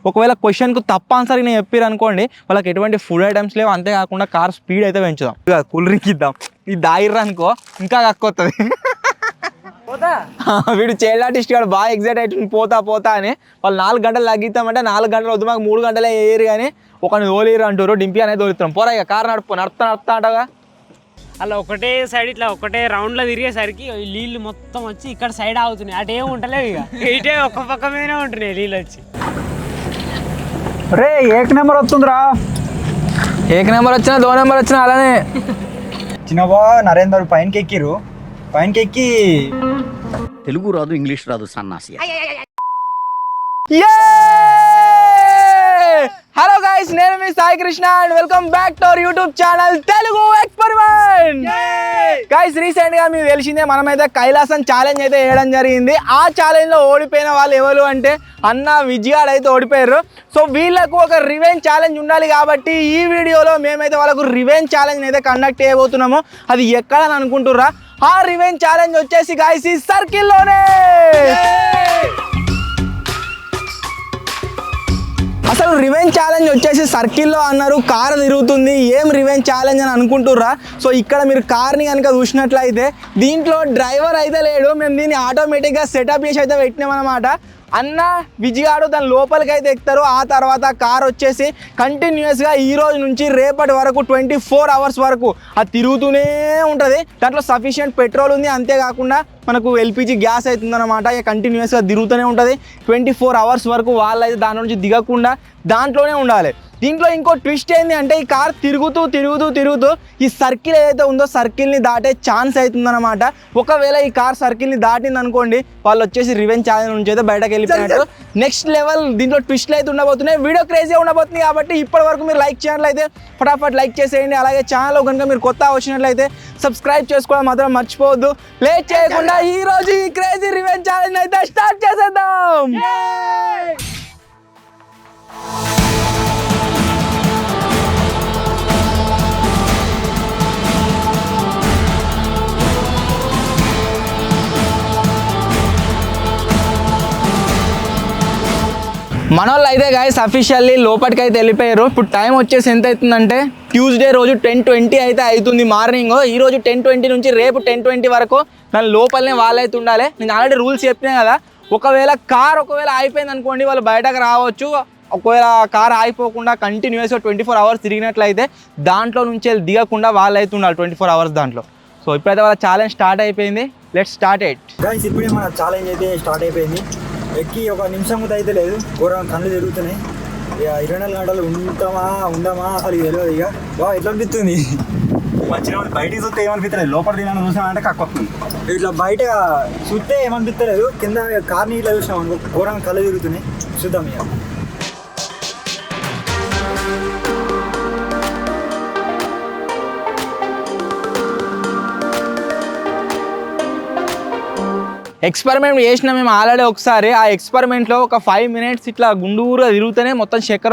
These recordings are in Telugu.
ఒకవేళ క్వశ్చన్కు తప్ప ఆన్సర్ నేను చెప్పారు అనుకోండి వాళ్ళకి ఎటువంటి ఫుడ్ ఐటమ్స్ లేవు, అంతేకాకుండా కార్ స్పీడ్ అయితే పెంచుదాం. ఇక కూల్ డ్రింక్ ఇద్దాం, ఇది దాయిర్రా అనుకో ఇంకా కక్కొస్తుంది. వీడు చైల్డ్ ఆర్టిస్ట్ గారు బాగా ఎగ్జైట్ అవుతుంది పోతా పోతా అని. వాళ్ళు 4 గంటలు తగ్గిస్తామంటే 4 గంటలు వద్దు మాకు 3 గంటలే వేయరు కానీ ఒకరిని తోలేరు అంటారు. డింపి అనేది తోలుస్తాం. పోరా ఇక కారు నడుపుతా అంటగా. అలా ఒకటే సైడ్ ఇట్లా ఒకటే రౌండ్లో తిరిగేసరికి నీళ్ళు మొత్తం వచ్చి ఇక్కడ సైడ్ ఆగుతున్నాయి. అటు ఏమి ఉంటలేవు, ఇక ఇటే ఒక్క పక్క మీదనే ఉంటున్నాయి నీళ్ళు వచ్చి. రే ఏక నెంబర్ వస్తుందిరా. ఏక నెంబర్ వచ్చినా 2 నెంబర్ వచ్చినా అలానే. చిన్నబా నరేందర్ పైనకి ఎక్కిరు, పైనకి ఎక్కి తెలుగు రాదు ఇంగ్లీష్ రాదు సన్నాసి. హలో గైస్, నేను మీ Sai Krishna and welcome back to our YouTube channel Telugu experiment. Guys recent గా మీకు తెలిసిందే మనమైతే కైలాసం ఛాలెంజ్ అయితే వేయడం జరిగింది. ఆ ఛాలెంజ్ లో ఓడిపోయిన వాళ్ళు ఎవరు అంటే అన్న విజయాడ్ అయితే ఓడిపోయారు. సో వీళ్ళకు ఒక రివెంజ్ ఛాలెంజ్ ఉండాలి కాబట్టి ఈ వీడియోలో మేమైతే వాళ్ళకు రివెంజ్ ఛాలెంజ్ అయితే కండక్ట్ చేయబోతున్నాము. అది ఎక్కడ అని అనుకుంటుర్రా? ఆ రివెంజ్ ఛాలెంజ్ వచ్చేసి గైస్ ఈ సర్కిల్లోనే. అసలు రివెంజ్ ఛాలెంజ్ వచ్చేసి సర్కిల్లో అన్నారు, కార్ తిరుగుతుంది, ఏం రివెంజ్ ఛాలెంజ్ అని అనుకుంటుర్రా? సో ఇక్కడ మీరు కార్ని కనుక చూసినట్లయితే దీంట్లో డ్రైవర్ అయితే లేడు, మేము దీన్ని ఆటోమేటిక్గా సెటప్ చేసి అయితే పెట్టినామన్నమాట. అన్న విజయాడు దాని లోపలికి అయితే ఎక్కుతారు. ఆ తర్వాత కార్ వచ్చేసి కంటిన్యూస్గా ఈ రోజు నుంచి రేపటి వరకు 24 అవర్స్ వరకు అది తిరుగుతూనే ఉంటుంది. దాంట్లో సఫిషియంట్ పెట్రోల్ ఉంది, అంతేకాకుండా మనకు ఎల్పిజి గ్యాస్ అవుతుందన్నమాట. ఇక కంటిన్యూస్గా తిరుగుతూనే ఉంటుంది 24 అవర్స్ వరకు. వాళ్ళు అయితే దాంట్లో నుంచి దిగకుండా దాంట్లోనే ఉండాలి. దీంట్లో ఇంకో ట్విస్ట్ ఏంటి అంటే ఈ కార్ తిరుగుతూ ఈ సర్కిల్ ఏదైతే ఉందో సర్కిల్ని దాటే ఛాన్స్ అవుతుందన్నమాట. ఒకవేళ ఈ కార్ సర్కిల్ని దాటింది అనుకోండి వాళ్ళు వచ్చేసి రివెంజ్ ఛాలెంజ్ నుంచి అయితే బయటకు వెళ్ళిపోయినట్టు. నెక్స్ట్ లెవెల్ దీంట్లో ట్విస్ట్లు అయితే ఉండబోతున్నాయి. వీడియో క్రేజీగా ఉండబోతుంది కాబట్టి ఇప్పటి వరకు మీరు లైక్ చేయాలైతే ఫటాఫట్ లైక్ చేసేయండి. అలాగే ఛానల్లో కనుక మీరు కొత్త వచ్చినట్లయితే సబ్స్క్రైబ్ చేసుకోవడం మాత్రం మర్చిపోవద్దు. లేట్ చేయకుండా ఈ రోజు ఈ క్రేజీ రివెంజ్ ఛాలెంజ్ అయితే స్టార్ట్ చేసేద్దాం. మనోళ్ళు అయితే గాయస్ అఫీషియల్లీ లోపలికి అయితే వెళ్ళిపోయారు. ఇప్పుడు టైం వచ్చేసి ఎంత అవుతుందంటే ట్యూస్డే రోజు 10:20 అయితే అవుతుంది మార్నింగ్. ఈరోజు 10:20 నుంచి రేపు 10:20 వరకు దాని లోపలనే వాళ్ళైతే ఉండాలి. నేను ఆల్రెడీ రూల్స్ చెప్పినా కదా, ఒకవేళ కార్ అయిపోయింది అనుకోండి వాళ్ళు బయటకు రావచ్చు. ఒకవేళ కార్ ఆగిపోకుండా కంటిన్యూస్గా 24 అవర్స్ తిరిగినట్లయితే దాంట్లో నుంచి దిగకుండా వాళ్ళు అయితే ఉండాలి 24 అవర్స్ దాంట్లో. సో ఇప్పుడైతే వాళ్ళ ఛాలెంజ్ స్టార్ట్ అయిపోయింది. Let's start it. గైస్ ఇప్పుడే మన ఛాలెంజ్ అయితే స్టార్ట్ అయిపోయింది. ఎక్కి 1 నిమిషం కూడా అయితే లేదు, ఘోరం కళ్ళు తిరుగుతున్నాయి. ఇక 24 గంటలు ఉండమా అసలు తెలియదు. ఇక బాగా ఎట్లా అనిపిస్తుంది మంచిగా బయటికి చూస్తే ఏమనిపిస్తలేదు, లోపల తినాలని చూసామంటే కక్కొస్తుంది. ఇట్లా బయట చూస్తే ఏమనిపిస్తలేదు, కింద కార్ని ఇట్లా చూసినాం అనుకో ఘోరం కళ్ళు తిరుగుతున్నాయి. చూద్దాం ఇక. ఎక్స్పెరిమెంట్ చేసినా మేము ఆల్రెడీ ఒకసారి. ఆ ఎక్స్పెరిమెంట్లో ఒక 5 మినిట్స్ ఇట్లా గుండూరుగా తిరుగుతూనే మొత్తం చక్కెర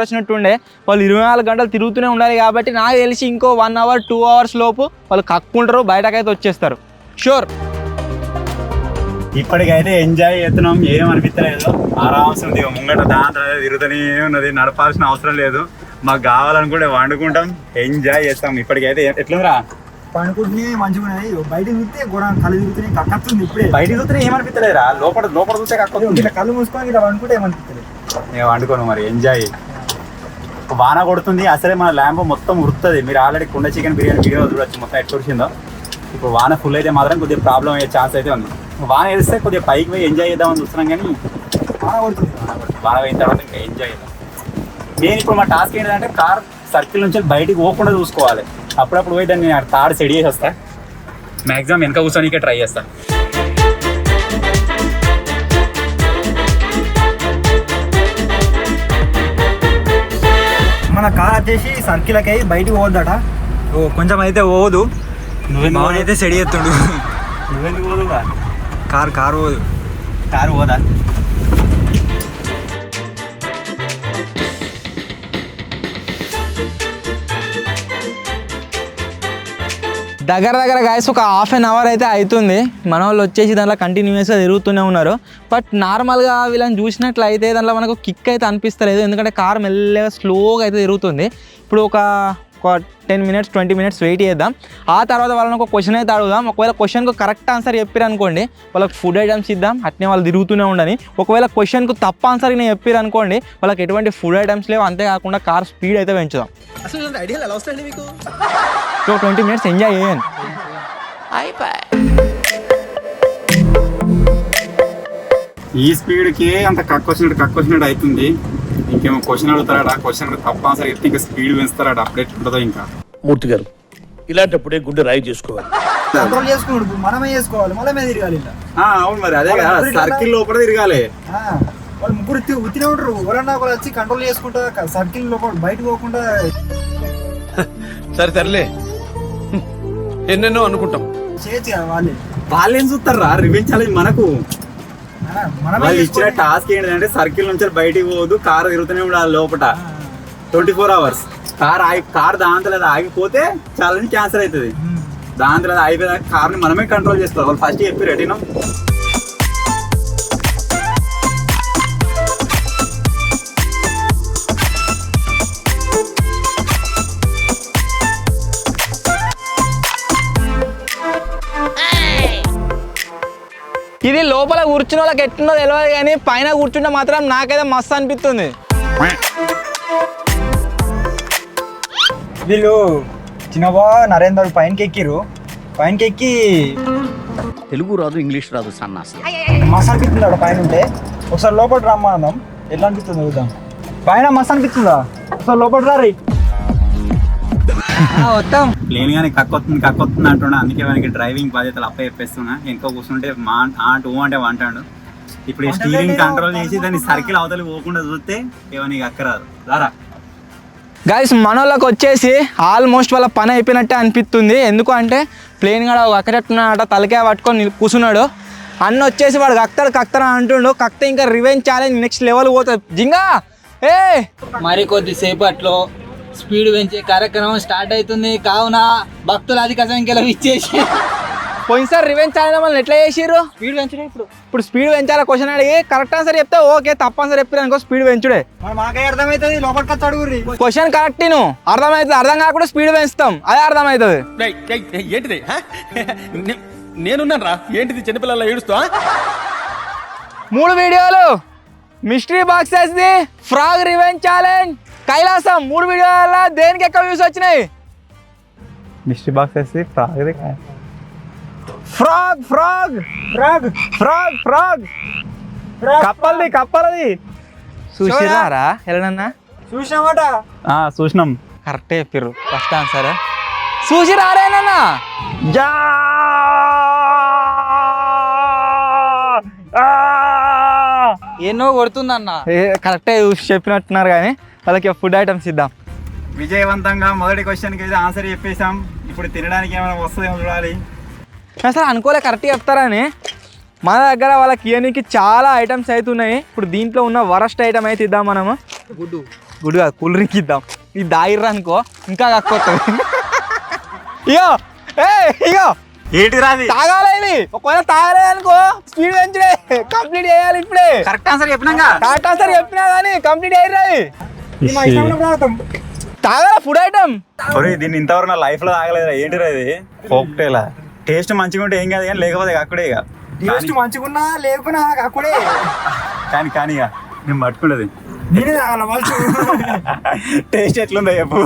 వచ్చినట్టు ఉండే. వాళ్ళు 24 గంటలు తిరుగుతూనే ఉండాలి కాబట్టి నాకు తెలిసి ఇంకో 1 అవర్ 2 అవర్స్ లోపు వాళ్ళు కక్కుంటారు, బయటకైతే వచ్చేస్తారు షూర్. ఇప్పటికైతే ఎంజాయ్ చేస్తున్నాం, ఏమనిపించలేదు. ఆరామ్స్ ఉంది ముంగట దాంట్లో తిరుగుతూనే ఉన్నది, నడపాల్సిన అవసరం లేదు. మాకు కావాలనుకుంటే వండుకుంటాం, ఎంజాయ్ చేస్తాం. ఇప్పటికైతే ఎట్లుందిరా పండుకుంటే మంచిగా ఉన్నది, బయట చూస్తే కూడా కళ్ళు తిరుగుతున్నాయి, కక్కుతుంది. ఇప్పుడే బయట చూస్తే ఏమనిపించలేదురా, లోపల చూస్తే కక్కుతుంది. ఇట్లా కళ్ళు మూసుకొని ఇట్లా వండుకుంటే ఏమనిపించలేదు. నేను వండుకోను మరి, ఎంజాయ్. వాన కొడుతుంది, అసలే మన ల్యాంప్ మొత్తం ఉరుతుంది. మీరు ఆల్రెడీ కుండ చికెన్ బిర్యానీ వీడియో చూడొచ్చు మొత్తం ఎట్లా వచ్చిందో. ఇప్పుడు వాన ఫుల్ అయితే మాత్రం కొద్దిగా ప్రాబ్లం అయ్యే ఛాన్స్ అయితే ఉంది. వాన వేస్తే కొద్దిగా పైకి పోయి ఎంజాయ్ చేద్దామని చూస్తున్నాం, కానీ వాన కొడుతుంది. వాన అయిన తర్వాత ఇంకా ఎంజాయ్ చేద్దాం. నేను ఇప్పుడు మా టాస్క్ ఏంటంటే కార్ సర్కిల్ నుంచి బయటికి పోకుండా చూసుకోవాలి. అప్పుడప్పుడు పోయి దాన్ని తాడు సెట్ చేసి వస్తా. మ్యాక్సిమం వెనక కూర్చొనికే ట్రై చేస్తా. మన కార్ వచ్చేసి సర్కిల్కి అయి బయటికి పోద్దట. కొంచెం అయితే పోదు, అయితే సెడి ఎత్తుడు. నువ్వెందుకు పోదుగా? కారు పోదు. కారు పోదా? దగ్గర గాయస్ ఒక హాఫ్ అన్ అవర్ అయితే అవుతుంది. మన వాళ్ళు వచ్చేసి దాంట్లో కంటిన్యూస్గా తిరుగుతూనే ఉన్నారు. బట్ నార్మల్గా వీళ్ళని చూసినట్లయితే దాంట్లో మనకు కిక్ అయితే అనిపిస్తలేదు, ఎందుకంటే కార్ మెల్లగా స్లోగా అయితే తిరుగుతుంది. ఇప్పుడు ఒక 10 minutes 20 minutes వెయిట్ చేద్దాం. ఆ తర్వాత వాళ్ళని ఒక క్వశ్చన్ అయితే అడుగుదాం. ఒకవేళ క్వశ్చన్కు కరెక్ట్ ఆన్సర్ చెప్పారు అనుకోండి వాళ్ళకి ఫుడ్ ఐటమ్స్ ఇద్దాం, అట్నే వాళ్ళు తిరుగుతూనే ఉండని. ఒకవేళ క్వశ్చన్కు తప్ప ఆన్సర్ నేను చెప్పారు అనుకోండి వాళ్ళకి ఎటువంటి ఫుడ్ ఐటమ్స్ లేవు, అంతేకాకుండా కార్ స్పీడ్ అయితే పెంచుదాం. అసలు ఐడియాలు ఎలా వస్తాయండి మీకు? సో 20 minutes ఎంజాయ్ చేయండి. ఈ స్పీడ్కి అంత కక్కొచ్చినట్టు అవుతుంది. ఇంకేమో క్వశ్చన్ అడుగుతారా, క్వశ్చన్ తప్ప ఆన్సర్ చెప్తే ఇంకా స్పీడ్ పెంచుతారా, అప్డేట్ ఉంటుందో ఇంకా. మూర్తి గారు ఇలాంటప్పుడే గుండె రాయి చేసుకోవాలి. కంట్రోల్ చేసుకున్నాడు, మనమే చేసుకోవాలి, మనమే తిరగాలి ఇలా. అవును మరి అదే కదా, సర్కిల్ లోపల తిరగాలి. వాళ్ళు ముగ్గురు ఉత్తినే ఉంటారు, ఎవరన్నా ఒకరు వచ్చి కంట్రోల్ చేసుకుంటా సర్కిల్ లోపల బయటకు పోకుండా. సర్లే ఎన్నెన్నో అనుకుంటాం, చేయొచ్చు కదా వాళ్ళే. వాళ్ళేం చూస్తారా రివెంజ్ ఛాలెంజ్ మనకు. మనమే వాళ్ళు ఇచ్చిన టాస్క్ ఏంటంటే సర్కిల్ నుంచి బయటికి పోదు, కార్ తిరుగుతూనే ఉండాలి లోపల 24 hours. కార్ దాంతో ఆగిపోతే ఛాలెంజ్ క్యాన్సల్ అవుతుంది. దాంతో అయిపోయిన కార్ని మనమే కంట్రోల్ చేసుకోవాలి. వాళ్ళు ఫస్ట్ చెప్పి రెడీనా. ఇది లోపల కూర్చున్న వాళ్ళకి ఎట్లున్నో తెలియదు, కానీ పైన కూర్చుంటే మాత్రం నాకైతే మస్తు అనిపిస్తుంది. వీళ్ళు చిన్నబా నరేందర్ పైనకి ఎక్కిరు, పైనకి ఎక్కి తెలుగు రాదు ఇంగ్లీష్ రాదు సన్నాసి. మస్తు అనిపిస్తుంది పైన ఉంటే. ఒకసారి లోపల రమ్మన్నాం, ఎట్లా అనిపిస్తుంది చూద్దాం. పైన మస్తు అనిపిస్తుందా, ఒకసారి లోపల రారి. ప్లేన్ గానీ కక్కొస్తుంది అంటున్నా. అందుకే వానికి డ్రైవింగ్ బాధ్యతలు అప్ప చెప్పేస్తున్నా. ఇంకా కూర్చుంటే టూ అంటే అంటాడు. ఇప్పుడు స్టీరింగ్ కంట్రోల్ చేసి దాన్ని సర్కిల్ అవతలి పోకుండా చూస్తే ఏమని అక్కరాదు రారా. గైస్ మనోళ్ళకి వచ్చేసి ఆల్మోస్ట్ వాళ్ళ పని అయిపోయినట్టే అనిపిస్తుంది. ఎందుకు అంటే ప్లేన్ కూడా అక్కడట్టున్నాడట, తలకాయ పట్టుకొని కూర్చున్నాడు. అన్న వచ్చేసి వాడు కక్తాడు అంటుండు. కక్తే ఇంకా రివెంజ్ ఛాలెంజ్ నెక్స్ట్ లెవెల్ పోతుంది. జింగా మరి కొద్దిసేపట్లో స్పీడ్ పెంచే కార్యక్రమం స్టార్ట్ అవుతుంది. కావున భక్తులు అధిక సంఖ్యలో ఇచ్చేసి పోయినసారి రివెంజ్ ఛాలెంజ్ మళ్ళీ ఎట్లా చేసిర్రు? స్పీడ్ పెంచుడే. ఇప్పుడు స్పీడ్ పెంచాలా క్వశ్చన్ అడిగి కరెక్ట్ ఆన్సర్ చెప్తే ఓకే, తప్ప ఆన్సర్ చెప్పారు అనుకో స్పీడ్ పెంచుడే. మాకే అర్థమవుతుంది, లోపలికి వచ్చి అడుగుర్రి. క్వశ్చన్ కరెక్ట్ అర్థమవుతుంది, అర్థం కాకుండా స్పీడ్ పెంచుతాం, అదే అర్థమవుతుంది. ఏంటిది? నేనున్నాను రా, ఏంటిది చిన్నపిల్లల ఏడుస్తా? 3 వీడియోలు mystery boxes the frog revenge challenge Kailasam. 3 వీడియోల దేనికి ఎక్కువ వ్యూస్ వచ్చినాయి? Mystery box frog frog frog frog frog కప్పలది చూసిరారా ఎలానన్నా? చూసినామట. చూసినాం. కరెక్టే చెప్పారు ఫస్ట్ ఆన్సర్. చూసిరారేనన్నా? ఎన్నో కొడుతుందన్న. కరెక్టే చూసి చెప్పినట్టున్నారు, కానీ వాళ్ళకి ఫుడ్ ఐటమ్స్ ఇద్దాం. విజయవంతంగా మొదటి క్వశ్చన్కి అయితే ఆన్సర్ చెప్పేసాం. ఇప్పుడు తినడానికి ఏమైనా వస్తుందేమో చూడాలి. అసలు అనుకోలే కరెక్ట్గా చెప్తారని. మన దగ్గర వాళ్ళకి ఇయనికి చాలా ఐటమ్స్ అయితే ఉన్నాయి. ఇప్పుడు దీంట్లో ఉన్న వరస్ట్ ఐటమ్ అయితే ఇద్దాం మనము. గుడ్డు కాదు, కూల్ డ్రింక్ ఇద్దాం. ఇది దాగిర్రా అనుకో ఇంకా కక్కొస్తుంది. ఇగో ఏంటి రాది తాగాలి. ఇది ఒకవేళ తాగలేదు అనుకో స్పీడ్ పెంచుడే, కంప్లీట్ చేయాలి ఇప్పుడే. కరెక్ట్ ఆన్సర్ చెప్పినాక కరెక్ట్ ఆన్సర్ చెప్పినా కానీ కంప్లీట్ అయ్యి తాగాల ఫుడ్ ఐటమ్. దీన్ని ఇంతవరకు నా లైఫ్ లో తాగలేదు. ఏంటి రాది? కోక్టైల్. టేస్ట్ మంచిగా ఉంటే ఏం కాదు, కానీ లేకపోతే అక్కడే ఇక టేస్ట్ మంచిగున్నా లేకున్నా అక్కడే. కానీ ఇక నేను పట్టుకున్నది నేనే తాగాల వాళ్ళు. టేస్ట్ ఎట్లుందో చెప్పు.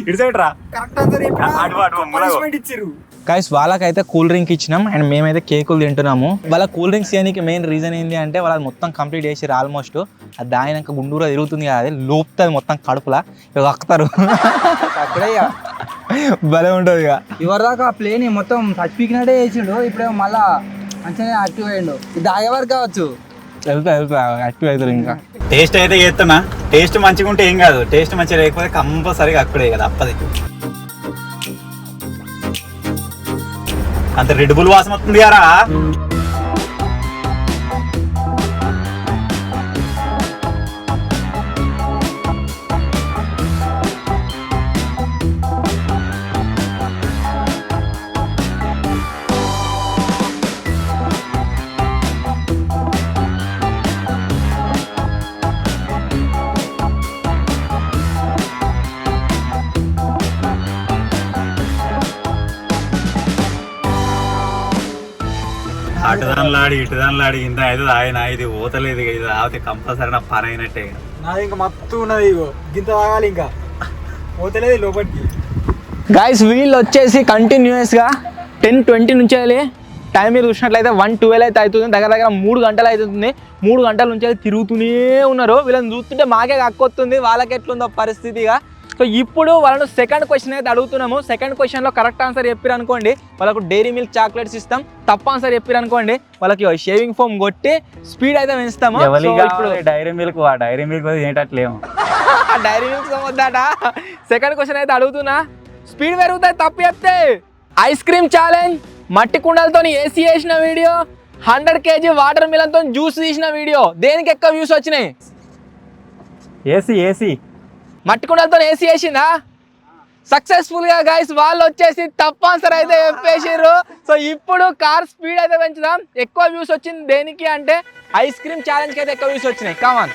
ఇటు సైడ్ రా. కరెక్ట్ ఆన్సర్ చెప్పినా ఇచ్చిర్రు. గైస్ వాళ్ళకైతే కూల్ డ్రింక్ ఇచ్చినాం అండ్ మేమైతే కేకులు తింటున్నాము. వాళ్ళ కూల్ డ్రింక్స్ చేయడానికి మెయిన్ రీజన్ ఏంటి అంటే వాళ్ళు మొత్తం కంప్లీట్ చేసారు ఆల్మోస్ట్. అది దాయినాక గుండూరా తిరుగుతుంది కదా, అది లోపుతుంది మొత్తం కడుపులా, ఇక వక్కుతారు అక్కడే భలే ఉంటుంది. ఇక ఇవరిదాకా ప్లేన్ మొత్తం టచ్ పీకినట్టే చేసిండు, ఇప్పుడేమో మళ్ళా మంచిగానే యాక్టివ్ అయ్యిండు. ఇది ఆగేవారు కావచ్చు, వెళ్తా యాక్టివ్ అవుతారు. ఇంకా టేస్ట్ అయితే చేస్తున్నా. టేస్ట్ మంచిగా ఉంటే ఏం కాదు, టేస్ట్ మంచిగా లేకపోతే కంపల్సరీగా అక్కడే కదా అప్పది. అంత రెడ్ బుల్ వాసన వస్తుంది యారా. అటుదాన్లాడి ఇటుదాన్లాడి ఇంత అయితే ఆయన ఇది పోతలేదు ఇక, ఇది తాగితే కంపల్సరీ నా పని అయినట్టే. నాది ఇంకా మత్తు ఉన్నది, ఇగో గింత తాగాలి, ఇంకా పోతలేదు లోపలికి. గైస్ వీళ్ళు వచ్చేసి కంటిన్యూస్గా 10:20 నుంచి వెళ్ళి టైం మీరు చూసినట్లయితే 1:12 అయితే అవుతుంది. దగ్గర దగ్గర 3 గంటలు అవుతుంది. 3 గంటల నుంచి అయితే తిరుగుతూనే ఉన్నారు. వీళ్ళని చూస్తుంటే మాకే కక్కొస్తుంది, వాళ్ళకి ఎట్లుందో పరిస్థితిగా. సో ఇప్పుడు వాళ్ళను సెకండ్ క్వశ్చన్ అయితే అడుగుతున్నాము. సెకండ్ క్వశ్చన్లో కరెక్ట్ ఆన్సర్ చెప్పారు అనుకోండి వాళ్ళకు డైరీ మిల్క్ చాక్లెట్స్ ఇస్తాం. తప్పు ఆన్సర్ చెప్పారు అనుకోండి వాళ్ళకి షేవింగ్ ఫోమ్ కొట్టి స్పీడ్ అయితే పెంచుతాము. ఇప్పుడు డైరీ మిల్క్ ఏంటట్లేము. డైరీ మిల్క్ వద్దట. సెకండ్ క్వశ్చన్ అయితే అడుగుతున్నా, స్పీడ్ పెరుగుతుంది తప్పు చెప్తే. ఐస్ క్రీమ్ ఛాలెంజ్, మట్టి కుండలతో ఏసీ వేసిన వీడియో, 100 kg వాటర్ మిలన్తో జ్యూస్ తీసిన వీడియో, దేనికి ఎక్కువ వ్యూస్ వచ్చినాయి? ఏసీ మట్టి కుండలతో ఏసీ వేసిందా? సక్సెస్ఫుల్ గా గైస్ వాళ్ళు వచ్చేసి తప్పు ఆన్సర్ అయితే చెప్పేసారు. సో ఇప్పుడు కార్ స్పీడ్ అయితే పెంచుదాం. ఎక్కువ వ్యూస్ వచ్చింది దేనికి అంటే ఐస్ క్రీమ్ ఛాలెంజ్కి అయితే ఎక్కువ వ్యూస్ వచ్చినాయి. కామన్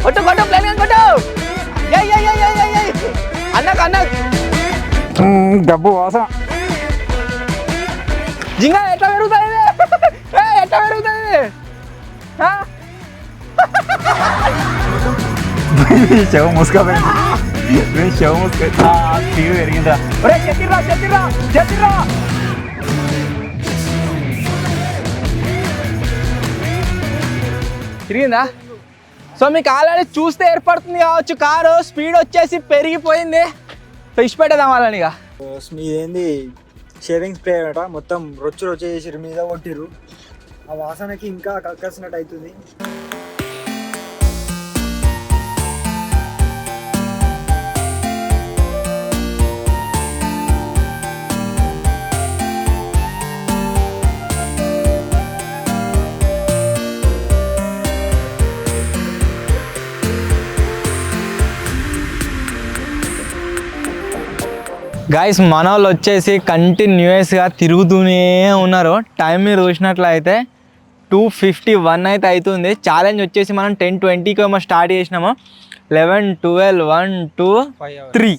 కొట్టు కొట్టు ప్లేన్ కొట్టు అన్న డబ్బు వాసన. జింగా ఎట్లా పెరుగుతుంది? ఎట్లా పెరుగుతుంది? చెవు మూసుకోపోయింది, చెవు మూసుకో స్పీడ్ పెరిగిందా. తిరిగిందా? సో మీకు ఆల్రెడీ చూస్తే ఏర్పడుతుంది కావచ్చు, కారు స్పీడ్ వచ్చేసి పెరిగిపోయింది. సో ఇష్టపెట్టేద్దాం వాళ్ళని. ఇక మీదేంది షేవింగ్ స్ప్రే అట, మొత్తం రొచ్చు చేసి మీద కొట్టిర్రు. ఆ వాసనకి ఇంకా కక్కసినట్టు అవుతుంది. గైస్ మన వాళ్ళు వచ్చేసి కంటిన్యూస్గా తిరుగుతూనే ఉన్నారు. టైం మీరు చూసినట్లయితే 2:51 అయితే అవుతుంది. ఛాలెంజ్ వచ్చేసి మనం 10:20కి ఏమో స్టార్ట్ చేసినాము. 11, 12, 1, 2, 3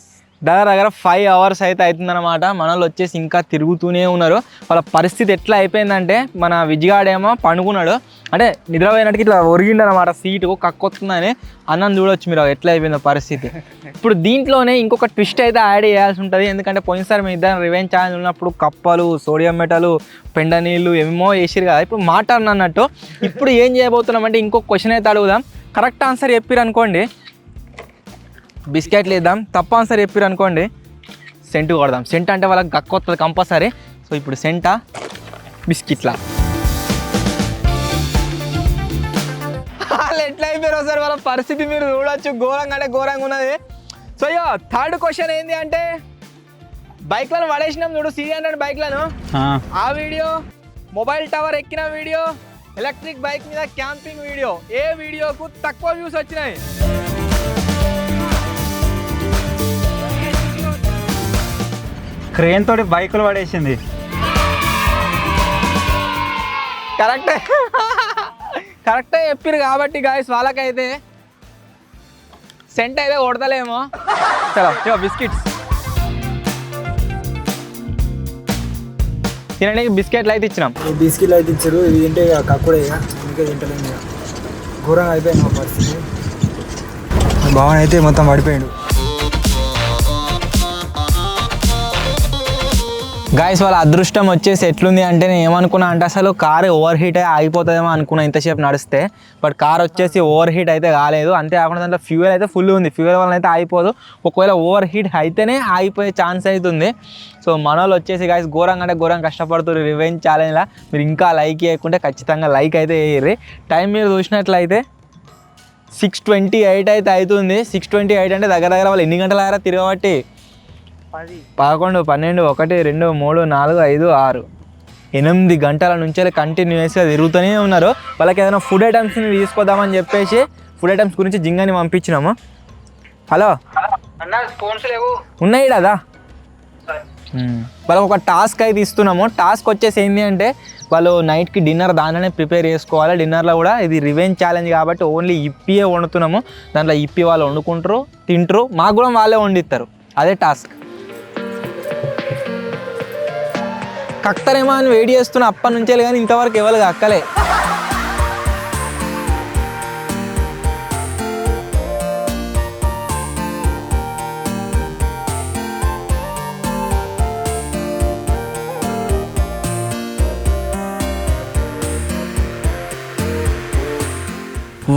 దగ్గర 5 hours అయితే అవుతుందన్నమాట. మన వాళ్ళు వచ్చేసి ఇంకా తిరుగుతూనే ఉన్నారు. వాళ్ళ పరిస్థితి ఎట్లా అయిపోయిందంటే మన విజయగాడేమో పండుకున్నాడు, అంటే నిద్రపోయినట్టుకి ఇట్లా ఒరిగిండనమాట సీటు, కక్కొస్తుందని. అన్నం చూడవచ్చు మీరు ఎట్లా అయిపోయిందో పరిస్థితి. ఇప్పుడు దీంట్లోనే ఇంకొక ట్విస్ట్ అయితే యాడ్ చేయాల్సి ఉంటుంది. ఎందుకంటే పోయినసారి మీ ఇద్దరు రివెంజ్ ఛాలెంజ్ ఉన్నప్పుడు కప్పలు, సోడియం మెటలు, పెండ నీళ్ళు ఏమేమో వేసిరు కదా. ఇప్పుడు మాట్లాడిన అన్నట్టు ఇప్పుడు ఏం చేయబోతున్నామంటే ఇంకొక క్వశ్చన్ అయితే అడుగుదాం. కరెక్ట్ ఆన్సర్ చెప్పారు అనుకోండి బిస్కెట్లు ఇద్దాం, తప్పు ఆన్సర్ చెప్పారు అనుకోండి సెంట్ కొడదాం. సెంట్ అంటే వాళ్ళకి గక్కొస్తుంది కంపల్సరీ. సో ఇప్పుడు సెంటా బిస్కెట్లా వాళ్ళు ఎట్లా అయిపోయారో సార్ వాళ్ళ పరిస్థితి మీరు చూడొచ్చు. ఘోరంగా అంటే ఘోరంగా ఉన్నది. సో ఇయో థర్డ్ క్వశ్చన్ ఏంటి అంటే బైక్లను పడేసినాం చూడు, 300 బైక్లను, ఆ వీడియో, మొబైల్ టవర్ ఎక్కిన వీడియో, ఎలక్ట్రిక్ బైక్ మీద క్యాంపింగ్ వీడియో, ఏ వీడియోకు తక్కువ వ్యూస్ వచ్చినాయి? క్రేన్ తోటి బైకులు పడేసింది. కరెక్టే చెప్పారు కాబట్టి గాయస్ వాళ్ళకైతే సెంట్ అయితే కొడతలేమో. చలో బిస్కెట్స్ తినడానికి బిస్కెట్లు అయితే ఇచ్చినాం. బిస్కెట్లు అయితే ఇచ్చారు, ఇవి తింటే కక్కుడే, అందుకే తింటలేదు. ఘోరంగా అయిపోయింది మా పరిస్థితి. భావన అయితే మొత్తం పడిపోయాడు. గాయస్ వాళ్ళ అదృష్టం వచ్చేసి ఎట్లుంది అంటే నేను ఏమనుకున్నా అంటే అసలు కారు ఓవర్ హీట్ అయితే ఆగిపోతుందేమో అనుకున్నా ఇంతసేపు నడిస్తే. బట్ కార్ వచ్చేసి ఓవర్ హీట్ అయితే కాలేదు. అంతేకాకుండా దాంట్లో ఫ్యూయల్ అయితే ఫుల్ ఉంది. ఫ్యూయల్ వల్ల అయితే ఆగిపోదు. ఒకవేళ ఓవర్ హీట్ అయితేనే ఆగిపోయే ఛాన్స్ అవుతుంది. సో మన వాళ్ళు వచ్చేసి గాయస్ ఘోరంగా అంటే ఘోరంగా కష్టపడుతున్నారు రివెంజ్ ఛాలెంజ్లో. మీరు ఇంకా లైక్ చేయకుంటే ఖచ్చితంగా లైక్ అయితే వేయర్రి. టైం మీరు చూసినట్లయితే 6:28 అయితే అవుతుంది. 6:28 అంటే దగ్గర దగ్గర వాళ్ళు ఎన్ని గంటల దగ్గర తిరగబట్టి 11, 12, 1, 2, 3, 4, 5, 6, 8 గంటల నుంచి కంటిన్యూస్గా తిరుగుతూనే ఉన్నారు. వాళ్ళకి ఏదైనా ఫుడ్ ఐటమ్స్ని తీసుకొద్దామని చెప్పేసి ఫుడ్ ఐటమ్స్ గురించి జింగాని పంపించినాము. హలో ఉన్నాయి కదా, వాళ్ళకి ఒక టాస్క్ అయితే ఇస్తున్నాము. టాస్క్ వచ్చేసి ఏంటి అంటే వాళ్ళు నైట్కి డిన్నర్ దాంట్లోనే ప్రిపేర్ చేసుకోవాలి. డిన్నర్లో కూడా ఇది రివెంజ్ ఛాలెంజ్ కాబట్టి ఓన్లీ ఇప్పియే వండుతున్నాము. దాంట్లో ఇప్పి వాళ్ళు వండుకుంటారు, తింటారు, మాకు కూడా వాళ్ళే వండిస్తారు. అదే టాస్క్. కక్కరేమో అని వెయిట్ చేస్తున్నా అప్పటి నుంచే, కానీ ఇంతవరకు ఎవరు కక్కలే.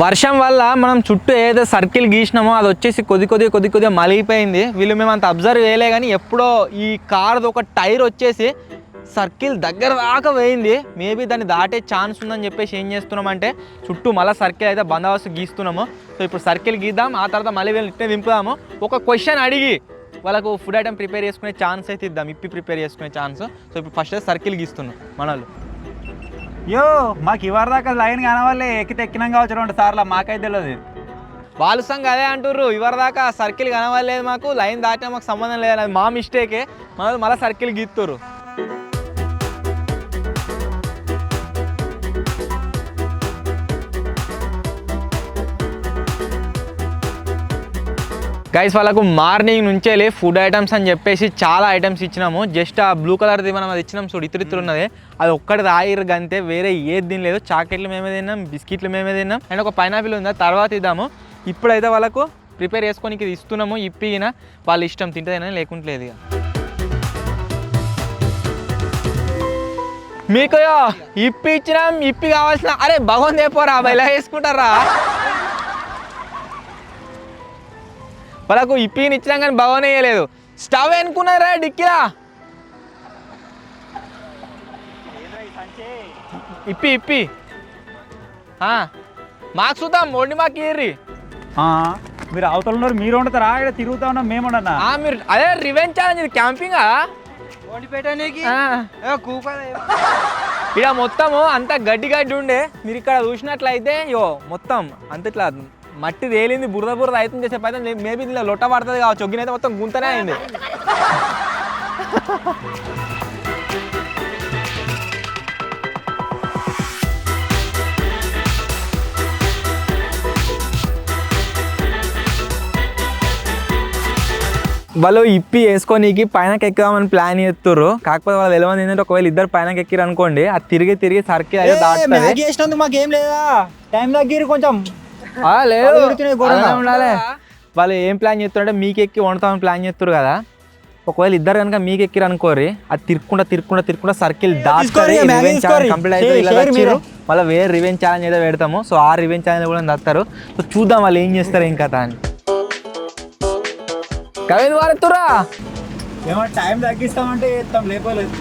వర్షం వల్ల మనం చుట్టూ ఏదో సర్కిల్ గీసినామో అది వచ్చేసి కొద్దిగా మలిగిపోయింది. వీళ్ళు మేము అంత అబ్జర్వ్ చేయలే, కానీ ఎప్పుడో ఈ కార్ది ఒక టైర్ వచ్చేసి సర్కిల్ దగ్గర దాకా పోయింది. మేబీ దాన్ని దాటే ఛాన్స్ ఉందని చెప్పేసి ఏం చేస్తున్నామంటే చుట్టూ మళ్ళీ సర్కిల్ అయితే బందోబస్తు గీస్తున్నాము. సో ఇప్పుడు సర్కిల్ గీద్దాం, ఆ తర్వాత మళ్ళీ వీళ్ళు ఇట్టే దింపుదాము. ఒక క్వశ్చన్ అడిగి వాళ్ళకు ఫుడ్ ఐటమ్ ప్రిపేర్ చేసుకునే ఛాన్స్ అయితే ఇద్దాం, ఇప్పి ప్రిపేర్ చేసుకునే ఛాన్స్. సో ఇప్పుడు ఫస్ట్ సర్కిల్ గీస్తున్నాం మనలు. యో మాకు ఇవరి దాకా లైన్ కానవాళ్ళే ఎక్కితే ఎక్కినాం కావచ్చు 2 సార్లు, మాకైతే తెలియదు. వాళ్ళు సంగ అదే అంటుర్రు, ఇవరి దాకా సర్కిల్ కనవలేదు, మాకు లైన్ దాటినా మాకు సంబంధం లేదు, అది మా మిస్టేకే, మళ్ళీ సర్కిల్ గీస్తుర్రు. గైస్ వాళ్ళకు మార్నింగ్ నుంచే ఫుడ్ ఐటమ్స్ అని చెప్పేసి చాలా ఐటమ్స్ ఇచ్చినాము. జస్ట్ ఆ బ్లూ కలర్ది మనం అది ఇచ్చినాం చూడు, ఇతరు ఉన్నది, అది ఒక్కటి రాయిరు గంతే, వేరే ఏది తినలేదు. చాక్లెట్లు మేమే తిన్నాం, బిస్కెట్లు మేమే తిన్నాం, అండ్ ఒక పైనాపిల్ ఉంది, తర్వాత ఇద్దాము. ఇప్పుడైతే వాళ్ళకు ప్రిపేర్ చేసుకొని ఇది ఇస్తున్నాము. ఇప్పిన వాళ్ళ ఇష్టం, తింటేనే లేకుంటలేదు. ఇక మీకు ఇప్పి ఇచ్చినాం, ఇప్పి కావాల్సిన అరే భగవంత్ చెప్పరా ఇలా వేసుకుంటారా, వాళ్ళకు ఇప్పిని ఇచ్చినాం కానీ భగవాన్ వేయలేదు. స్టవ్ ఎనుకున్నారా డిక్కిలా, ఇప్పి మాకు చూద్దాం, వండి మాకు ఇయ్యి. మీరు అవతల ఉన్నారు, మీరు వండుతారా? ఇక్కడ తిరుగుతా ఉన్నాం మేము ఉండన్నా. మీరు అదే రివెంజ్ ఛాలెంజ్, ఇది క్యాంపింగా వండి పెట్టడానికి ఇక్కడ మొత్తము అంతా గడ్డి ఉండే. మీరు ఇక్కడ చూసినట్లయితే మొత్తం అంత ఇట్లా మట్టి తేలింది, బురద అవుతుంది చేసేపు అయితే మేబీ ఇలా లొట్ట పడుతుంది కావచ్చు. ఒగ్గినైతే మొత్తం గుంతనే అయింది. వాళ్ళు ఇప్పి వేసుకోనీకి పైనకి ఎక్కుదామని ప్లాన్ చేస్తుర్రు. కాకపోతే వాళ్ళు తెలియదు ఏంటంటే, ఒకవేళ ఇద్దరు పైనకి ఎక్కిరు అనుకోండి, అది తిరిగి సర్కిల్ అయితే దాటుతుంది. చేసినందుకు మాకేం లేదా, టైం తగ్గిరు కొంచెం. లేదు ఉండాలి. వాళ్ళు ఏం ప్లాన్ చేస్తారంటే మీకు ఎక్కి వండుతామని ప్లాన్ చేస్తారు కదా. ఒకవేళ ఇద్దరు కనుక మీకు ఎక్కిరు అనుకోరి, అది తిరుక్కుంటా సర్కిల్ దాటుతారు. కంప్లీట్ అయితే మళ్ళీ వేరే రివెంజ్ ఛాలెంజ్ అయితే పెడతాము. సో ఆ రివెంజ్ ఛాలెంజ్ కూడా దత్తారు. సో చూద్దాం వాళ్ళు ఏం చేస్తారు ఏం కథ అని. కవింది వారెత్తురా, ఏమన్నా టైం తగ్గిస్తామంటే చేస్తాం, లేకపోలేదు.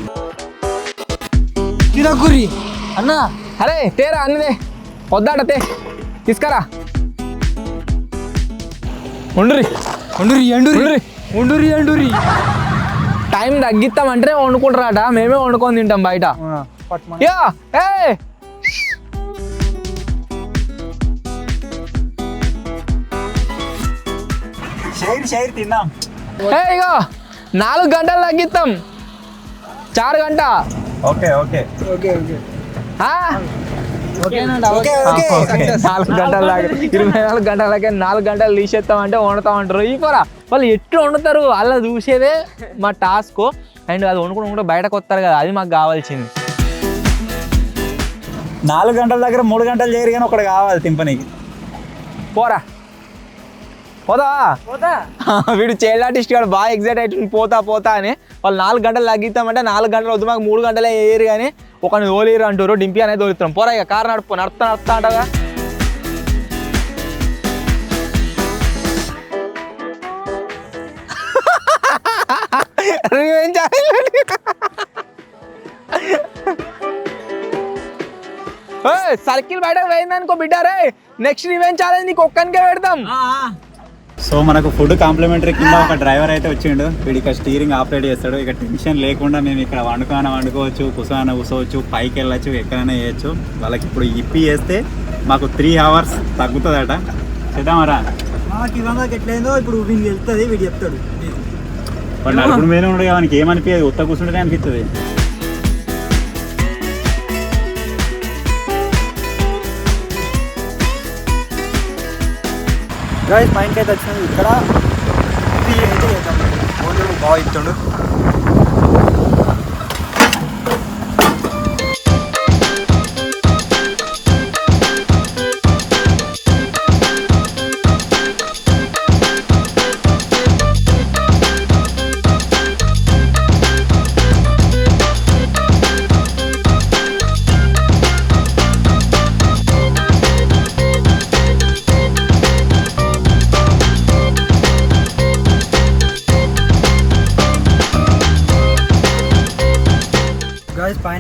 తినకురి అన్నా, అరే తేరా అన్నదే వద్దాట తే తీసుకురా. ఉండురి టైం తగ్గిస్తామంటే వండుకుంటారట, మేమే వండుకొని తింటాం బయట. షైర్ తిన్నాం. ఇగో 4 గంటలు తగ్గిస్తాం, 4 గంట. ఓకే 4 గంటల దాకా 24 గంటలకే 4 గంటలు తీసేస్తామంటే వండుతామంటారు. ఈ కూర వాళ్ళు ఎట్లా వండుతారు అలా చూసేదే మా టాస్క్. అండ్ అది వండుకుంటూ బయటకు వస్తారు కదా, అది మాకు కావాల్సింది. 4 గంటల దగ్గర 3 గంటలు చేయరు కానీ ఒకటి కావాలి తింపనీకి. పోదా వీడు చైల్డ్ ఆర్టిస్ట్ గారు బాగా ఎగ్జైట్ అవుతుంది పోతా అని. వాళ్ళు 4 గంటలు తగ్గిస్తామంటే 4 గంటలు వద్దు మాకు 3 గంటలే వేయరు కానీ ఒకరిని తోలేరు అంటారు. డింపి అనేది తోలుతాం. పోరా ఇక కారు నడుపుతా అంటగా. సర్కిల్ బయటకు పోయిందనుకో బిడ్డ, రే నెక్స్ట్ రివెంజ్ ఛాలెంజ్ నీకు ఒక్కనికే పెడతాం. సో మనకు ఫుడ్ కాంప్లిమెంటరీ కింద ఒక డ్రైవర్ అయితే వచ్చిండు. వీడు ఇక్కడ స్టీరింగ్ ఆపరేట్ చేస్తాడు. ఇక టెన్షన్ లేకుండా మేము ఇక్కడ వండుకోవచ్చు, కూర్చోవచ్చు, పైకి వెళ్ళచ్చు, ఎక్కడైనా చేయొచ్చు. వాళ్ళకి ఇప్పుడు ఇప్పి వేస్తే మాకు 3 hours తగ్గుతుందట. చేద్దామరా? మాకు ఇవ్వగా ఎట్లయిందో ఇప్పుడు వీడికి వెళ్తుంది, వీడు చెప్తాడు. వాడు నలుగురు మీద ఉండే మనకి ఏమనిపించదు, ఉత్త కూర్చుంటేనే అనిపిస్తుంది. గైస్ మా ఇంటికి అయితే వచ్చింది. ఇక్కడ ఇది అయితే చేద్దాం, బాగా ఇచ్చాడు.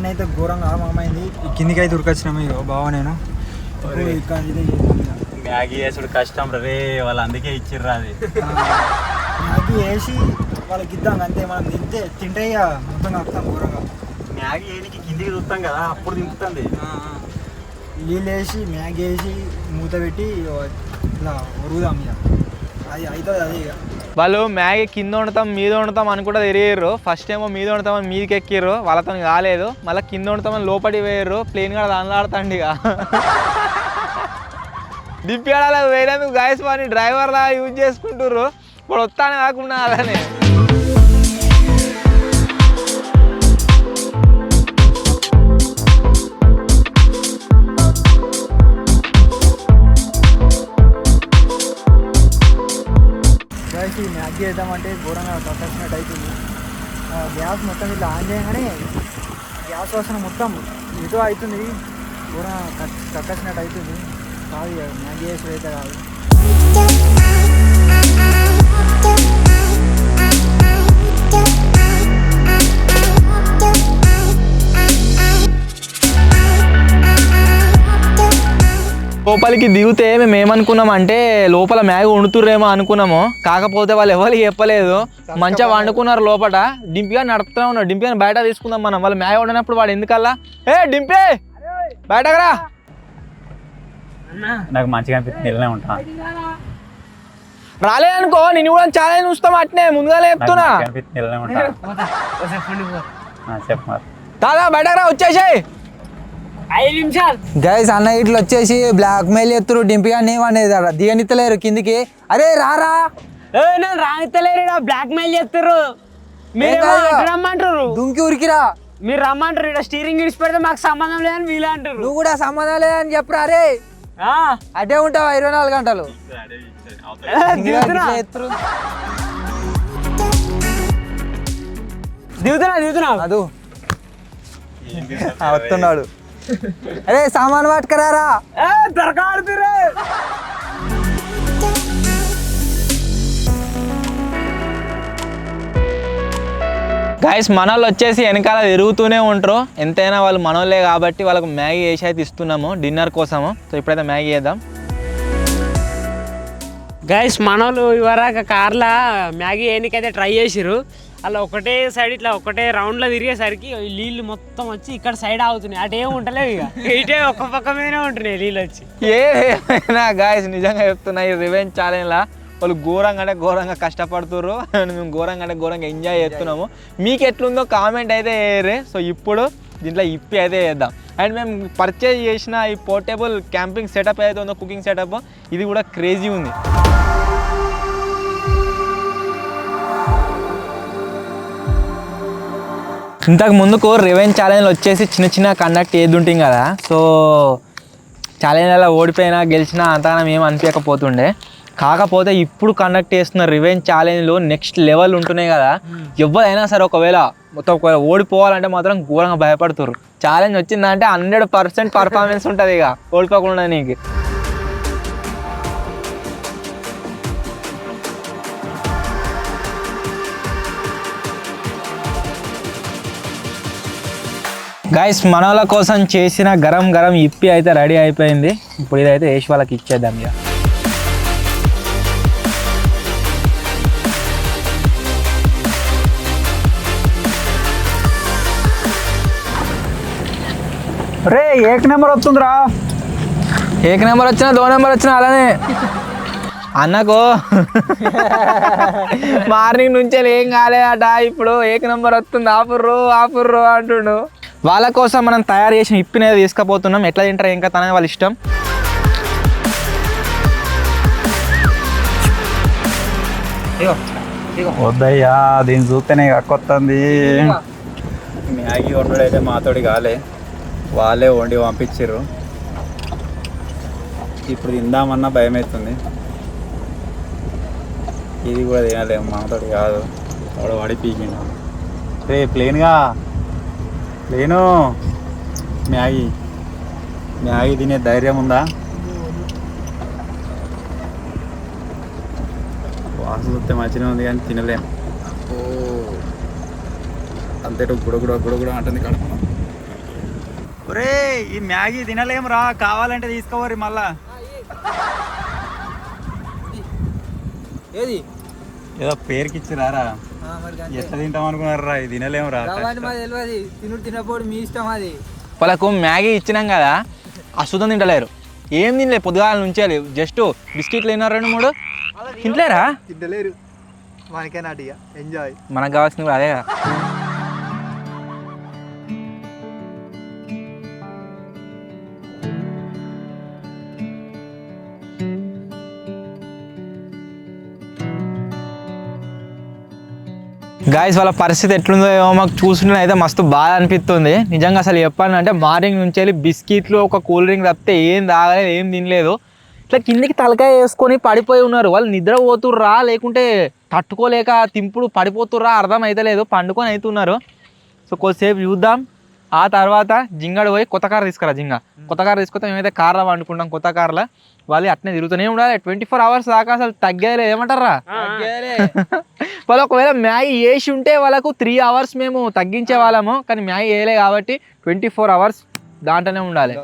జర్నీ అయితే ఘోరంగా ఆగమైంది. కిందికి అయితే ఉరికొచ్చినాము ఇక బావ నేను ఇక్కడ మ్యాగీ వేసుడు కష్టం రే, వాళ్ళు అందుకే ఇచ్చిర్రు అది. మ్యాగీ వేసి వాళ్ళకి ఇద్దాం అంతే, మనం తింటే ఇక మొత్తం కలుపుతాం ఘోరంగా. మ్యాగీ వేయడానికి కిందికి చూస్తాం కదా, అప్పుడు దింపుతుంది. నీళ్ళు వేసి మ్యాగీ వేసి మూత పెట్టి ఇట్లా ఉరుగుదాం ఇక, అది అవుతుంది అదే ఇక. వాళ్ళు మ్యాగీ కింద వండుతాం మీద వండుతాం అని కూడా తిరిగారు. ఫస్ట్ ఏమో మీద వండుతామని మీదకి ఎక్కిర్రు, వాళ్ళతో కాలేదు. మళ్ళీ కింద వండుతామని లోపలికి పోయారు. ప్లేన్ కూడా దానిలో ఆడుతాండి ఇక దిప్పాడాల వేరేందుకు గాయస్ పని డ్రైవర్లా యూజ్ చేసుకుంటారు. ఇప్పుడు వస్తానే కాకుండా అలానే మ్యాగీ వేద్దామంటే ఘోరంగా కట్టేసినట్టు అవుతుంది. గ్యాస్ మొత్తం ఇట్లా ఆన్ చేయగానే గ్యాస్ వాసన మొత్తం ఏదో అవుతుంది, ఘోరంగా కట్టేసినట్టు అవుతుంది. కాదు ఇక మ్యాగీ వేసి అయితే కాదు. లోపలికి దిగితే మేము ఏమనుకున్నాం అంటే లోపల మ్యాగీ వండుతుర్రేమో అనుకున్నాము. కాకపోతే వాళ్ళు ఎవరికి చెప్పలేదు. మంచిగా వండుకున్నారు లోపల. డింపిగా నడుపుతూనే ఉన్నాడు. డింపిగా బయట తీసుకుందాం మనం. వాళ్ళు మ్యాగీ వండినప్పుడు వాడు ఎందుకల్లా డింపే బయటకు రా, నాకు మంచిగా అనిపిస్తుంది, వెళ్ళనే ఉంటా. రాలేదనుకో నేను కూడా ఛాలెంజ్ చూస్తాం అట్నే ముందుగా చెప్తున్నా. వెళ్ళనే ఉంటా. చెప్పు మరి. దాదా బయటకు రా, వచ్చేసాయి 5 నిమిషాలు. గైస్ అన్న ఇట్లా వచ్చేసి బ్లాక్ మెయిల్ ఎత్తురు డింపిగా నేమనేది దిగనిత్తలేరు కిందికి. అరే రారా, నేను రానిత్తలేరు, బ్లాక్ మెయిల్ చేస్తారు. మీరు రమ్మంటారు, దుంకి ఉరికిరా. మీరు రమ్మంటారు. ఇక్కడ స్టీరింగ్ ఇడిచి పెడితే మాకు సంబంధం లేదని వీళ్ళు అంటారు. నువ్వు కూడా సంబంధం లేదని చెప్పరా. అరే అటే ఉంటావా 24 గంటలు దిగుతున్నా అదు వస్తున్నాడు. అరే సామాన్ పట్టుకరారా. దొరకాడుతురే. గైస్ మనోళ్ళు వచ్చేసి వెనకాల తిరుగుతూనే ఉంటారు. ఎంతైనా వాళ్ళు మనోళ్ళే కాబట్టి వాళ్ళకు మ్యాగీ వేసి అయితే ఇస్తున్నాము డిన్నర్ కోసము. సో ఇప్పుడైతే మ్యాగీ వేద్దాం. గైస్ మనోళ్ళు ఇవరాక కార్లో మ్యాగీ వేయడానికైతే ట్రై చేసిర్రు. అలా ఒకటే సైడ్ ఇట్లా ఒకటే రౌండ్లో తిరిగేసరికి నీళ్ళు మొత్తం వచ్చి ఇక్కడ సైడ్ ఆగుతున్నాయి. అటు ఏమి ఉంటలేవు ఇక, ఇటే ఒక్క పక్క మీదనే ఉంటున్నాయి నీళ్ళు వచ్చి. ఏమైనా గాయస్ నిజంగా చెప్తున్నా, ఈ రివెంజ్ ఛాలెంజ్లా వాళ్ళు ఘోరంగా అంటే ఘోరంగా కష్టపడుతుర్రు. మేము ఘోరంగా అంటే ఘోరంగా ఎంజాయ్ చేస్తున్నాము. మీకు ఎట్లుందో కామెంట్ అయితే వేయరే. సో ఇప్పుడు దీంట్లో ఇప్పి అయితే వేద్దాం. అండ్ మేము పర్చేజ్ చేసిన ఈ పోర్టబుల్ క్యాంపింగ్ సెటప్ ఏదైతే ఉందో, కుకింగ్ సెటప్, ఇది కూడా క్రేజీ ఉంది. ఇంతకు ముందుకు రివెంజ్ ఛాలెంజ్లు వచ్చేసి చిన్న చిన్న కండక్ట్ ఏది ఉంటుంది కదా. సో ఛాలెంజ్లలో ఓడిపోయినా గెలిచినా అంతగానం ఏం అనిపించకపోతుండే. కాకపోతే ఇప్పుడు కండక్ట్ చేస్తున్న రివెంజ్ ఛాలెంజ్లు నెక్స్ట్ లెవెల్ ఉంటున్నాయి కదా. ఎవరైనా సరే ఒకవేళ ఓడిపోవాలంటే మాత్రం ఘోరంగా భయపడుతుర్రు. ఛాలెంజ్ వచ్చిందంటే 100% పర్ఫార్మెన్స్ ఉంటుంది ఇక ఓడిపోకుండా నీకు. గైస్ మనోళ్ళ కోసం చేసిన గరం గరం ఇప్పి అయితే రెడీ అయిపోయింది. ఇప్పుడు ఇదైతే వేసి వాళ్ళకి ఇచ్చేద్దాం ఇక. రే ఏక్ నెంబర్ వస్తుందిరా. ఏక నెంబర్ వచ్చినా 2 నెంబర్ వచ్చినా అలానే అన్నకు మార్నింగ్ నుంచే ఏం కాలేదట. ఇప్పుడు ఏక నెంబర్ వస్తుంది, ఆపుర్రు అంటుండు. వాళ్ళ కోసం మనం తయారు చేసిన ఇప్పినేది తీసుకుపోతున్నాం. ఎట్లా తింటారు ఇంకా తనే వాళ్ళ ఇష్టం. వద్దయ్యా, దీన్ని చూస్తేనే కక్కొస్తుంది. మ్యాగీ వండుడైతే మాతోడి కాలే, వాళ్ళే వండి పంపించారు. ఇప్పుడు తిందామన్నా భయం అవుతుంది. ఇది కూడా తినలేము, మాతోడి కాదు. వాడు వాడి పీకిండు. రే ప్లేను మ్యాగీ తినే ధైర్యం ఉందా? వాసన చూస్తే మంచిగా ఉంది కానీ తినలేము. అంతేటో గుడగుడ అంటుంది కడుపు. ఒరే ఈ మ్యాగీ తినలేము రా, కావాలంటే తీసుకోవరి మళ్ళా. ఏది ఏదో పేరుకి ఇచ్చిరారా, ఎట్లా తింటాం అనుకున్నారా? ఇది తినలేము రా. తెలియదు, తినుడు తినపోడు మీ ఇష్టం అది. వాళ్ళకు మ్యాగీ ఇచ్చినాం కదా, అశుద్ధం తింటలేరు. ఏం తినలే పొద్దుగాల నుంచి, జస్ట్ బిస్కెట్లు తిన్నారు 2-3 తింటలేరా? తింటలేరు, మనకే నాటిగా ఎంజాయ్. మనకు కావాల్సింది కూడా అదే కదా. గాయస్ వాళ్ళ పరిస్థితి ఎట్లుందో ఏమో మాకు చూస్తుంటే అయితే మస్తు బాధ అనిపిస్తుంది నిజంగా. అసలు చెప్పాలంటే మార్నింగ్ నుంచి వెళ్ళి బిస్కెట్లు ఒక కూల్ డ్రింక్ తప్పితే ఏం తాగలేదు, ఏం తినలేదు. ఇట్లా కిందికి తలకాయ వేసుకొని పడిపోయి ఉన్నారు. వాళ్ళు నిద్ర పోతుర్రా లేకుంటే తట్టుకోలేక తింపుడు పడిపోతుర్రా అర్థం అవుతలేదు, పండుకొని అవుతున్నారు. సో కొద్దిసేపు చూద్దాం, ఆ తర్వాత జింగడు పోయి కొత్త కార్ తీసుకురా. కొత్త కార్ తీసుకొస్తే మేమైతే కార్లో వండుకుంటాం. కొత్త కార్లో వాళ్ళు అట్నే తిరుగుతూనే ఉండాలి 24 hours దాకా. అసలు తగ్గేయలేదు ఏమంటారా? వాళ్ళు ఒకవేళ మ్యాగీ వేసి ఉంటే వాళ్ళకు 3 hours మేము తగ్గించే వాళ్ళము, కానీ మ్యాగీ వేయలే కాబట్టి 24 hours దాంట్లోనే ఉండాలి.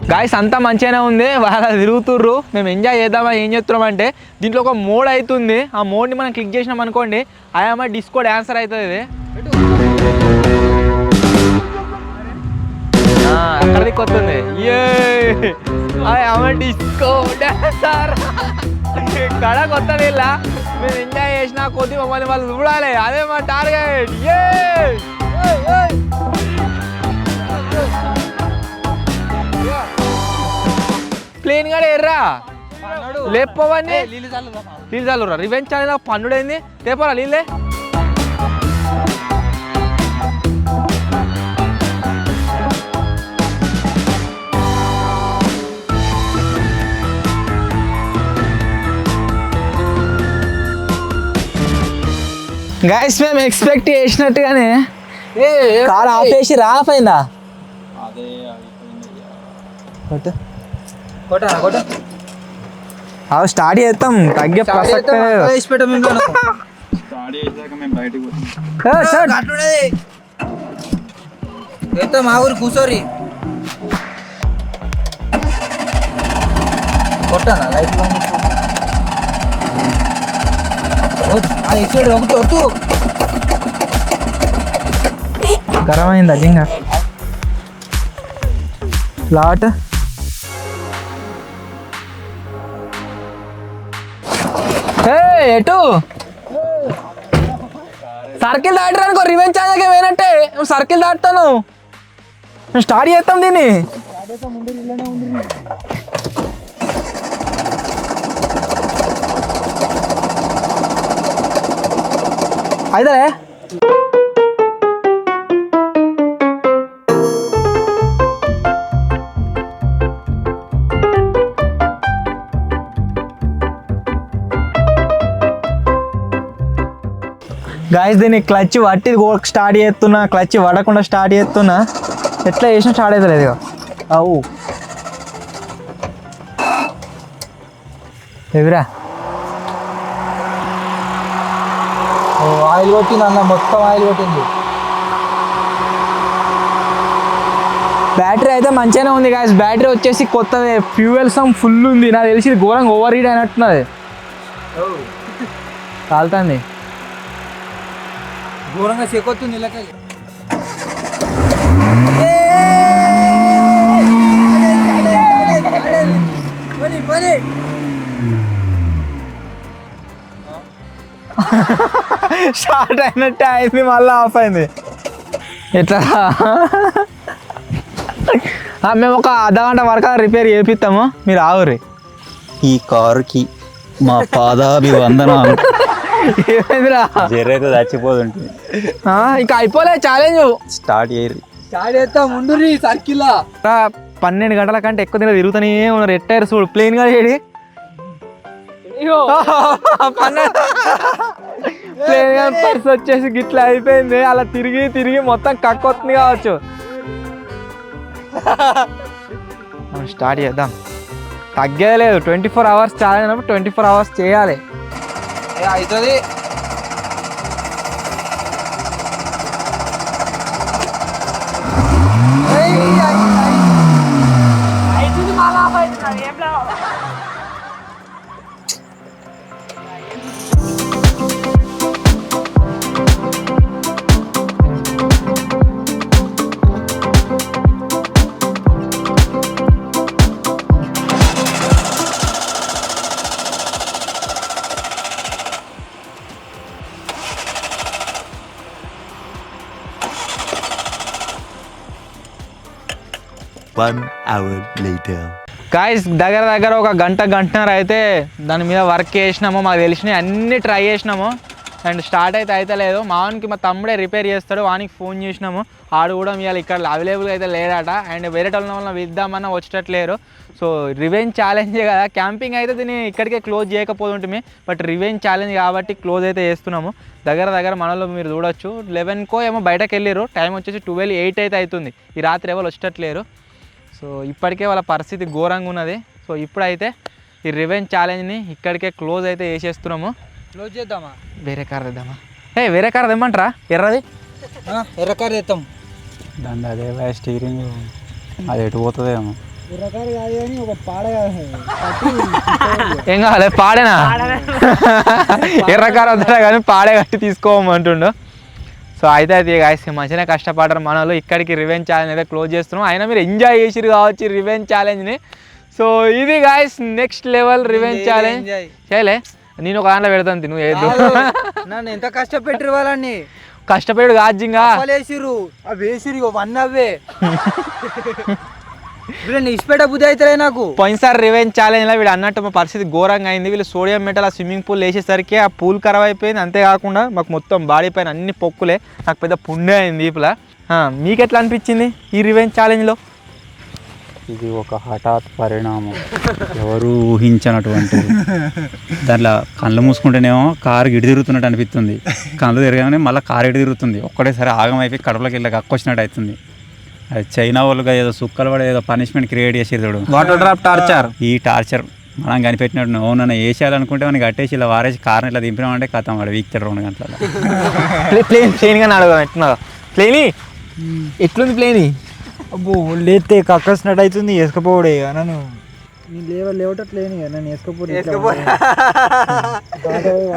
గాయస్ అంతా మంచిగానే ఉంది, వాళ్ళ తిరుగుతుర్రు. మేము ఎంజాయ్ చేద్దామా ఏం చేస్తున్నాం అంటే దీంట్లో ఒక మోడ్ అవుతుంది. ఆ మోడ్ని మనం క్లిక్ చేసినాం అనుకోండి, ఐఎమ్ డిస్కో డాన్సర్ అవుతుంది. ఇది అక్కడ దిక్కొస్తుంది, ఐఎమ్ డిస్కో డాన్సర్. కడ కొత్తది ఇలా మేము ఎంజాయ్ చేసినా కొద్ది మమ్మల్ని వాళ్ళు చూడాలి, అదే మా టార్గెట్. ప్లేన్ గాడే ఎర్రా లేపవన్నీ నీళ్ళు చల్లురా. రివెంజ్ ఛానల్ పన్నుడైంది, లేపరా నీళ్ళే. గైస్ మేము ఎక్స్పెక్ట్ చేసినట్టుగానే కార్ ఆపేసి ఆఫ్ అయిందా? అవి స్టార్ట్ చేస్తాం, తగ్గే ప్రసక్తే మా ఊరు కూర్చోరి కొట్టానా లైట్ గరం అయిందా జింగా లాట్? ఎటు సర్కిల్ దాటరానుకో, రివెంజ్ ఛానల్కి పోయినట్టే. సర్కిల్ దాటుతాను, స్టార్ట్ చేస్తాం దీన్ని. అయితే గాయస్ దీన్ని క్లచ్ పట్టి స్టార్ట్ చేస్తున్నా, క్లచ్ పడకుండా స్టార్ట్ చేస్తున్నా, ఎట్లా చేసినా స్టార్ట్ అవుతలేదు. ఇక అవు ఎవిరా ఆయిల్ కొట్టింది అన్న, మొత్తం ఆయిల్ కొట్టింది. బ్యాటరీ అయితే మంచిగానే ఉంది గాయస్. బ్యాటరీ వచ్చేసి కొత్తది, ఫ్యూయల్ సమ్ ఫుల్ ఉంది. నాకు తెలిసి ఘోరంగా ఓవర్ హీట్ అయినట్టున్నది, కాలుతుంది ఘోరంగా చెక్కొస్తుంది ఇళ్ళకి. స్టార్ట్ అయినట్టే అయింది, మళ్ళీ ఆఫ్ అయింది. ఎట్లా మేము ఒక అర్ధగంట వరకు రిపేర్ చేపిస్తాము, మీరు ఆవురి. ఈ కారుకి మా పాదాభివందనాలు. ఏమైందిరా? జర్రైతే చచ్చిపోతుంటుంది. ఇంకా అయిపోలే ఛాలెంజ్, స్టార్ట్ చేయరు. స్టార్ట్ చేస్తా ముందు సర్కిల్ 12 గంటల కంటే ఎక్కువ తిన తిరుగుతూనే ఉన్నారు. ఎట్టారు చూడు ప్లేన్ గా చేడి ప్లేన్ గా పర్స్ వచ్చేసి గిట్లా అయిపోయింది. అలా తిరిగి తిరిగి మొత్తం కక్కొస్తుంది కావచ్చు. మనం స్టార్ట్ చేద్దాం. తగ్గేది లేదు. 24 అవర్స్ ఛాలెంజ్ అన్నప్పుడు 24 అవర్స్ చేయాలి. అవుతుంది. గాయ్స్ దగ్గర ఒక గంటన్నర అయితే దాని మీద వర్క్ చేసినాము. మాకు తెలిసినవి అన్నీ ట్రై చేసినాము అండ్ స్టార్ట్ అయితే లేదు. మావానికి మా తమ్ముడే రిపేర్ చేస్తాడు. వానికి ఫోన్ చేసినాము. ఆడు కూడా ఇవాళ ఇక్కడ అవైలబుల్గా అయితే లేడట. అండ్ వేరే వల్ల విద్దామన్నా వచ్చేటట్లేరు. సో రివెంజ్ ఛాలెంజే కదా. క్యాంపింగ్ అయితే దీన్ని ఇక్కడికే క్లోజ్ చేయకపోతుంటే, బట్ రివెంజ్ ఛాలెంజ్ కాబట్టి క్లోజ్ అయితే చేస్తున్నాము. దగ్గర మనలో మీరు చూడొచ్చు 11కో ఏమో బయటకు వెళ్ళారు. టైం వచ్చేసి 12:08 అయితే అవుతుంది. ఈ రాత్రి ఎవరు వచ్చేటట్లేరు. సో ఇప్పటికే వాళ్ళ పరిస్థితి ఘోరంగా ఉన్నది. సో ఇప్పుడైతే ఈ రివెంజ్ ఛాలెంజ్ని ఇక్కడికే క్లోజ్ అయితే చేసేస్తున్నాము. క్లోజ్ చేద్దామా? వేరే కార్ తెద్దామా? వేరే కార్ తెమ్మంటారా? ఎర్రది ఎర్ర కార్ తెస్తాం. దాని అదే స్టీరింగ్ అది ఎటు పోతుందేమో. ఎర్ర కారు కాదు కానీ ఒక పాడ ఏం కావాలి? పాడేనా? ఎర్ర కార్ వద్దా కానీ పాడే కట్టి తీసుకోమంటుండు. సో అయితే గాయస్ మంచిగా కష్టపడ్డారు మన వాళ్ళు. ఇక్కడికి రివెంజ్ ఛాలెంజ్ అయితే క్లోజ్ చేస్తున్నాం. అయినా మీరు ఎంజాయ్ చేసిరు కావచ్చు రివెంజ్ ఛాలెంజ్ని. సో ఇది guys next level revenge challenge. చేయలే నేను ఒక దాంట్లో పెడతాను. నువ్వు ఏదో నన్ను ఎంత కష్టపెట్టిరు వాళ్ళని. కష్టపడు గాజింగా వేసిరు అవి వేసిరు వన్ అవే వీళ్ళని ఇష్టపేట బుద్ధి అవుతారే నాకు. పోయినసారి రివెంజ్ ఛాలెంజ్లో వీడు అన్నట్టు మా పరిస్థితి ఘోరంగా అయింది. వీళ్ళు సోడియం మెటల్ ఆ స్విమ్మింగ్ పూల్ వేసేసరికి ఆ పూల్ ఖరాబ్ అయిపోయింది. అంతేకాకుండా మాకు మొత్తం బాడీ పైన అన్ని పొక్కులే. నాకు పెద్ద పుండే అయింది ఇప్పుడు. మీకు ఎట్లా అనిపించింది ఈ రివెంజ్ ఛాలెంజ్లో? ఇది ఒక హఠాత్ పరిణామం, ఎవరు ఊహించనటువంటి. దాంట్లో కళ్ళు మూసుకుంటేనేమో కారు ఇటు తిరుగుతున్నట్టు అనిపిస్తుంది. కళ్ళు తిరగానే మళ్ళీ కారు ఇటు తిరుగుతుంది. ఒక్కటేసారి ఆగం అయిపోయి కడుపులోకి వెళ్ళి కక్కొచ్చినట్టు అవుతుంది. అది చైనా వాళ్ళుగా ఏదో సుక్కలు పడే ఏదో పనిష్మెంట్ క్రియేట్ చేసేది చూడు. Water drop torture. ఈ టార్చర్ మనం కనిపెట్టినట్టు నన్ను వేసేయాలనుకుంటే మనకి కట్టేసి ఇలా వారేసి కారుని ఇట్లా దింపినామంటే కథం వాడు వీక్తాడు 2 గంటల. ప్లేన్గా అడగ ఎట్లున్నదో ప్లేని ఎట్లుంది ప్లేని? అబ్బో లేతే కక్కసినట్టు అవుతుంది. వేసుకపోవడే నన్ను నేను లేవటట్లేని నన్ను వేసుకపోరు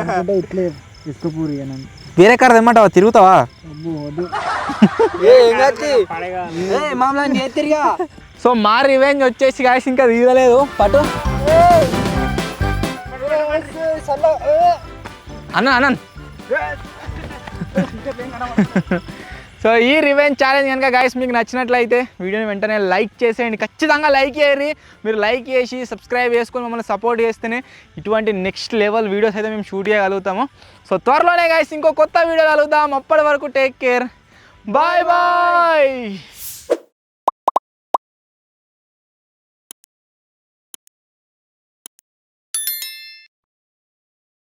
అనుకుంటే ఇట్లే వేసుకపోరు నన్ను. వేరే కార్ తెమ్మంటావా? తిరుగుతావా? అబ్బో వద్దు. సో మా రివెంజ్ వచ్చేసి గాయస్ ఇంకా తీయలేదు. పట్టు అన్న సో ఈ రివెంజ్ ఛాలెంజ్ కనుక గాయస్ మీకు నచ్చినట్లయితే వీడియోని వెంటనే లైక్ చేసేయండి. ఖచ్చితంగా లైక్ చేయరు. మీరు లైక్ చేసి సబ్స్క్రైబ్ చేసుకొని మమ్మల్ని సపోర్ట్ చేస్తేనే ఇటువంటి నెక్స్ట్ లెవెల్ వీడియోస్ అయితే మేము షూట్ చేయగలుగుతాము. సో త్వరలోనే గాయస్ ఇంకో కొత్త వీడియో కలుగుతాం. అప్పటి వరకు టేక్ కేర్. Bye bye.